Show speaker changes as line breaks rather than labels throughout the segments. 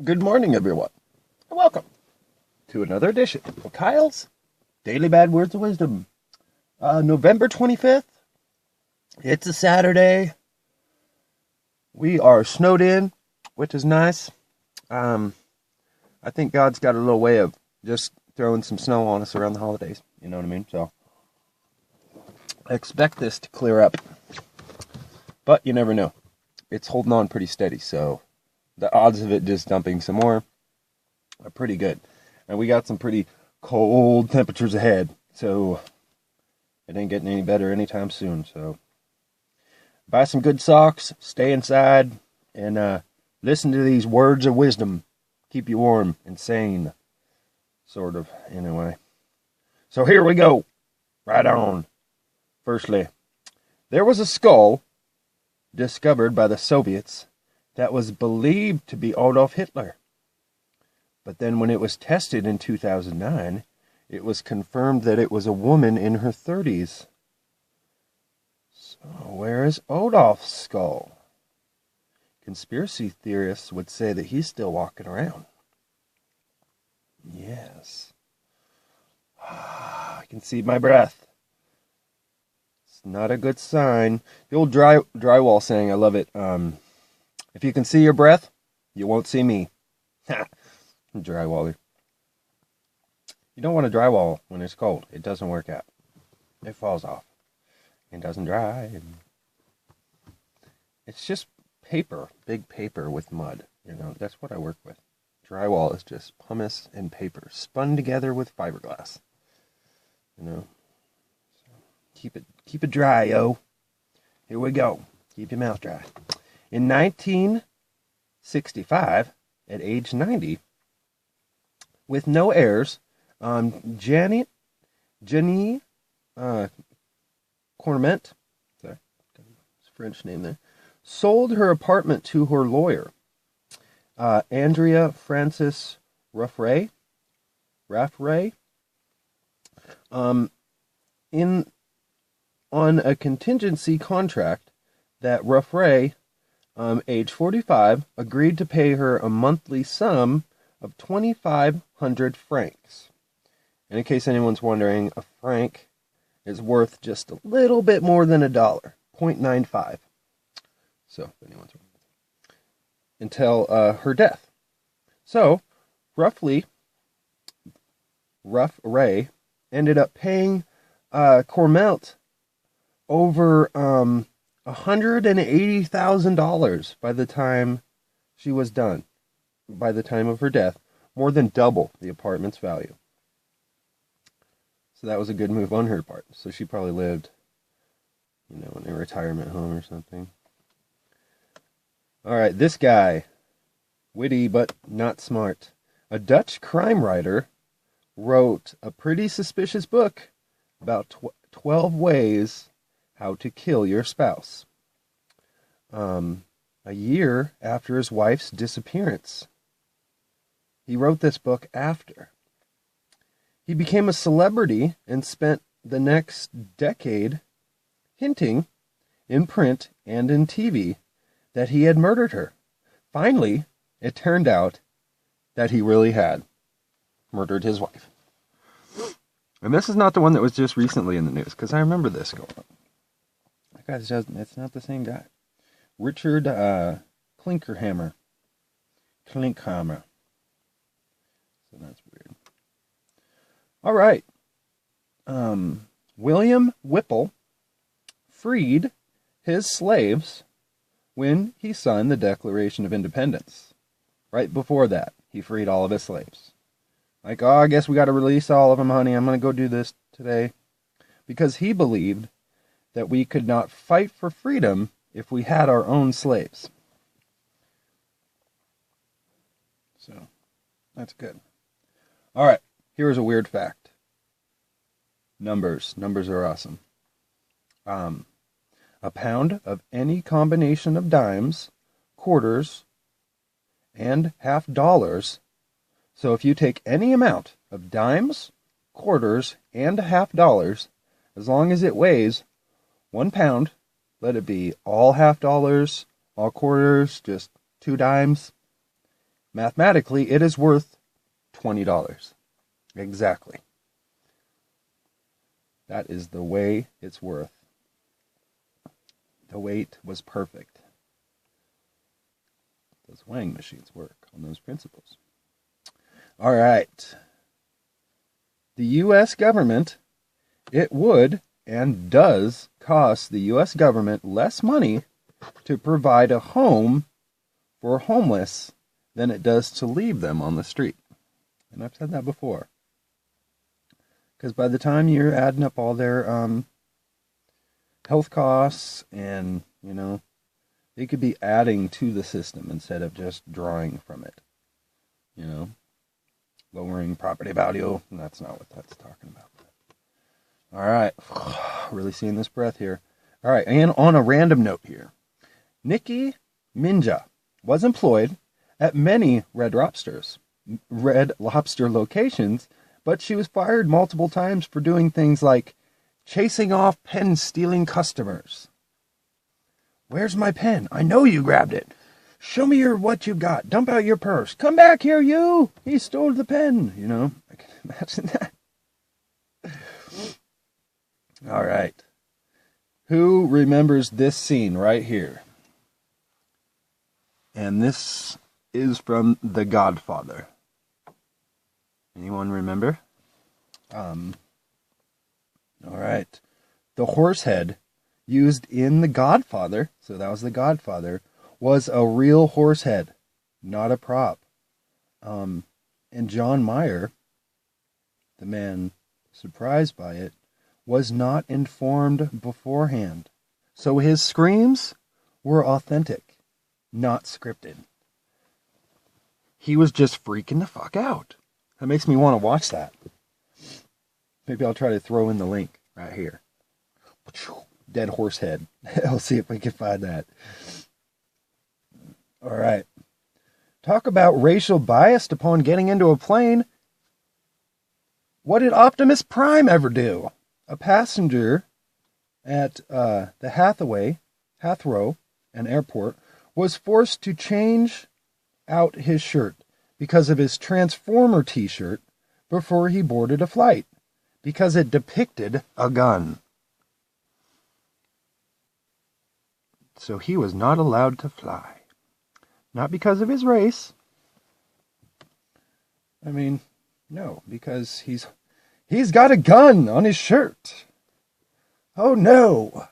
Good morning, everyone, and welcome to another edition of Kyle's Daily Bad Words of Wisdom. November 25th. It's a Saturday. We are snowed in, which is nice. I think God's got a little way of just throwing some snow on us around the holidays. You know what I mean? So, I expect this to clear up. But you never know. It's holding on pretty steady, so the odds of it just dumping some more are pretty good. And we got some pretty cold temperatures ahead, so it ain't getting any better anytime soon. So buy some good socks, stay inside, and listen to these words of wisdom. Keep you warm and sane, sort of, anyway. So here we go. Right on. Firstly, there was a skull discovered by the Soviets that was believed to be Adolf Hitler. But then when it was tested in 2009, it was confirmed that it was a woman in her 30s. So where is Adolf's skull? Conspiracy theorists would say that he's still walking around. Yes. I can see my breath. It's not a good sign. The old drywall saying, I love it. If you can see your breath, you won't see me. Drywaller. You don't want to drywall when it's cold. It doesn't work out. It falls off. It doesn't dry. It's just paper. Big paper with mud. You know, that's what I work with. Drywall is just pumice and paper spun together with fiberglass. You know. So keep it dry, yo. Here we go. Keep your mouth dry. In 1965, at age 90, with no heirs, Jenny Cornement, sorry, French name there, sold her apartment to her lawyer, Andrea Francis Raffray, on a contingency contract that Raffray, age 45, agreed to pay her a monthly sum of 2,500 francs. And in case anyone's wondering, a franc is worth just a little bit more than $1, 0.95. So, if anyone's wondering. Until her death. So, Raffray ended up paying Cormelt over $180,000 by the time she was done. By the time of her death, more than double the apartment's value. So that was a good move on her part. So she probably lived, in a retirement home or something. All right, this guy, witty but not smart. A Dutch crime writer wrote a pretty suspicious book about 12 ways how to kill your spouse. A year after his wife's disappearance. He wrote this book after. He became a celebrity and spent the next decade hinting in print and in TV that he had murdered her. Finally, it turned out that he really had murdered his wife. And this is not the one that was just recently in the news, because I remember this going on. That guy's just, it's not the same guy. Richard Klinkhammer. So that's weird. All right. William Whipple freed his slaves when he signed the Declaration of Independence. Right before that, he freed all of his slaves. Like, oh, I guess we got to release all of them, honey. I'm going to go do this today. Because he believed that we could not fight for freedom if we had our own slaves. So, that's good. All right, here's a weird fact. Numbers are awesome. A pound of any combination of dimes, quarters, and half dollars. So if you take any amount of dimes, quarters, and half dollars, as long as it weighs 1 pound, let it be all half dollars, all quarters, just 2 dimes, mathematically, it is worth $20. Exactly. That is the way it's worth. The weight was perfect. Those weighing machines work on those principles. All right. The U.S. government, it would and does cost the U.S. government less money to provide a home for homeless than it does to leave them on the street. And I've said that before. Because by the time you're adding up all their health costs and, they could be adding to the system instead of just drawing from it. Lowering property value. And that's not what that's talking about. All right. Really seeing this breath here. All right. And on a random note here. Nicki Minaj was employed at many Red Lobster locations, but she was fired multiple times for doing things like chasing off pen-stealing customers. Where's my pen? I know you grabbed it. Show me what you got. Dump out your purse. Come back here, you! He stole the pen. I can imagine that. All right. Who remembers this scene right here? And this is from The Godfather. Anyone remember? All right. The horse head used in The Godfather, so that was The Godfather, was a real horse head, not a prop. And John Mayer, the man surprised by it, was not informed beforehand. So his screams were authentic, not scripted. He was just freaking the fuck out. That makes me want to watch that. Maybe I'll try to throw in the link right here. Dead horse head. I'll see if we can find that. All right. Talk about racial bias upon getting into a plane. What did Optimus Prime ever do? A passenger at the Heathrow, an airport, was forced to change out his shirt because of his Transformer t-shirt before he boarded a flight, because it depicted a gun. So he was not allowed to fly. Not because of his race. No, because he's got a gun on his shirt. Oh no.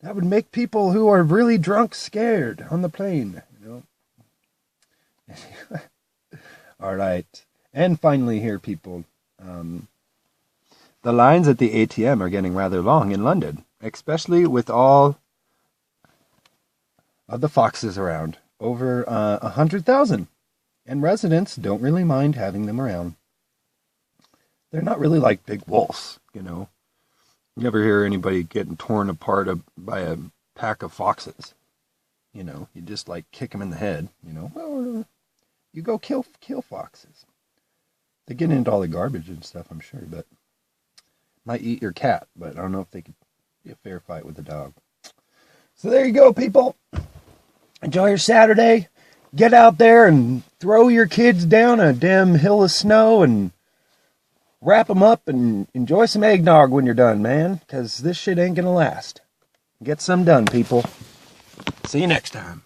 That would make people who are really drunk scared on the plane, All right. And finally here, people, the lines at the ATM are getting rather long in London, especially with all of the foxes around. Over 100,000. And residents don't really mind having them around. They're not really like big wolves, You never hear anybody getting torn apart by a pack of foxes. You just kick them in the head, Well, you go kill foxes. They get into all the garbage and stuff, I'm sure, but might eat your cat, but I don't know if they could be a fair fight with the dog. So there you go, people. Enjoy your Saturday. Get out there and throw your kids down a damn hill of snow and wrap them up and enjoy some eggnog when you're done, man, because this shit ain't gonna last. Get some done, people. See you next time.